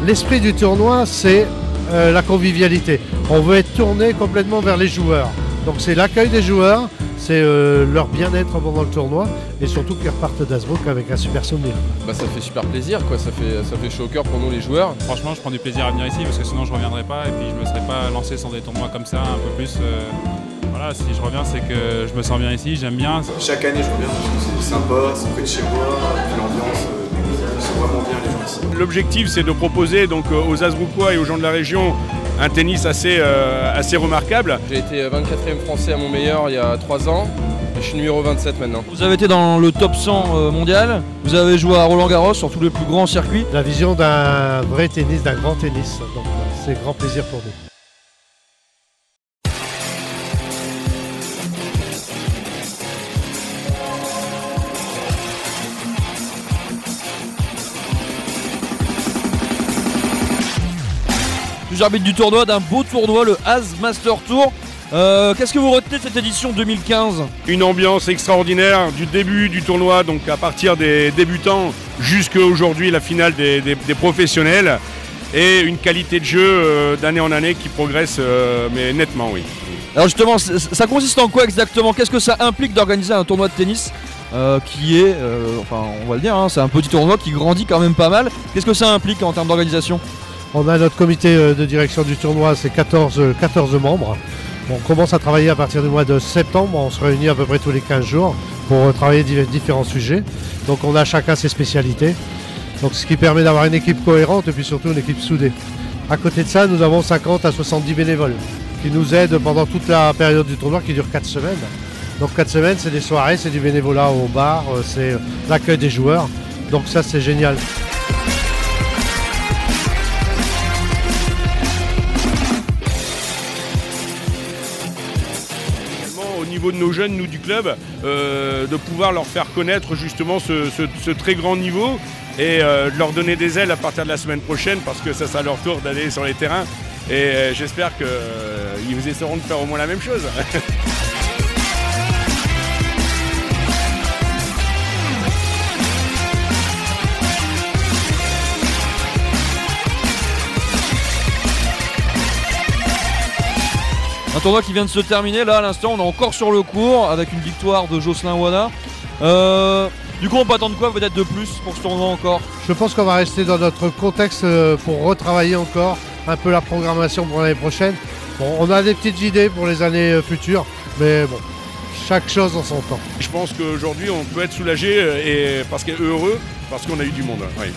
l'esprit du tournoi, c'est la convivialité. On veut être tourné complètement vers les joueurs. Donc c'est l'accueil des joueurs, c'est leur bien-être pendant le tournoi et surtout qu'ils repartent d'Azbrook avec un super souvenir. Bah, ça fait super plaisir, quoi. Ça fait chaud au cœur pour nous les joueurs. Franchement, je prends du plaisir à venir ici parce que sinon je ne reviendrai pas et puis je ne me serais pas lancé sans des tournois comme ça un peu plus. Voilà, si je reviens, c'est que je me sens bien ici, j'aime bien. Chaque année, je reviens parce que c'est sympa, c'est près de chez moi, puis l'ambiance, ils sont vraiment bien les gens ici. L'objectif, c'est de proposer donc, aux Azbroukois et aux gens de la région un tennis assez remarquable. J'ai été 24e français à mon meilleur il y a 3 ans. Et je suis numéro 27 maintenant. Vous avez été dans le top 100 mondial, vous avez joué à Roland-Garros sur tous les plus grands circuits. La vision d'un vrai tennis, d'un grand tennis, donc c'est grand plaisir pour nous. Je suis arbitre du tournoi, d'un beau tournoi, le Az Master Tour. Qu'est-ce que vous retenez de cette édition 2015? Une ambiance extraordinaire du début du tournoi, donc à partir des débutants jusqu'à aujourd'hui la finale des professionnels, et une qualité de jeu d'année en année qui progresse mais nettement, oui. Alors justement, ça consiste en quoi exactement? Qu'est-ce que ça implique d'organiser un tournoi de tennis qui est, enfin on va le dire, hein, c'est un petit tournoi qui grandit quand même pas mal. Qu'est-ce que ça implique en termes d'organisation? On a notre comité de direction du tournoi, c'est 14 membres. On commence à travailler à partir du mois de septembre, on se réunit à peu près tous les 15 jours pour travailler différents sujets. Donc on a chacun ses spécialités, donc ce qui permet d'avoir une équipe cohérente et puis surtout une équipe soudée. À côté de ça, nous avons 50 à 70 bénévoles qui nous aident pendant toute la période du tournoi qui dure 4 semaines. Donc 4 semaines, c'est des soirées, c'est du bénévolat au bar, c'est l'accueil des joueurs. Donc ça, c'est génial. Au niveau de nos jeunes, nous du club, de pouvoir leur faire connaître justement ce très grand niveau et de leur donner des ailes à partir de la semaine prochaine parce que ça sera leur tour d'aller sur les terrains et j'espère qu'ils essaieront de faire au moins la même chose. Un tournoi qui vient de se terminer, là à l'instant on est encore sur le cours avec une victoire de Jocelyn Ouana. Du coup on peut attendre quoi peut-être de plus pour ce tournoi encore? Je pense qu'on va rester dans notre contexte pour retravailler encore un peu la programmation pour l'année prochaine. Bon, on a des petites idées pour les années futures, mais bon, chaque chose en son temps. Je pense qu'aujourd'hui on peut être soulagé et heureux parce qu'on a eu du monde. Oui.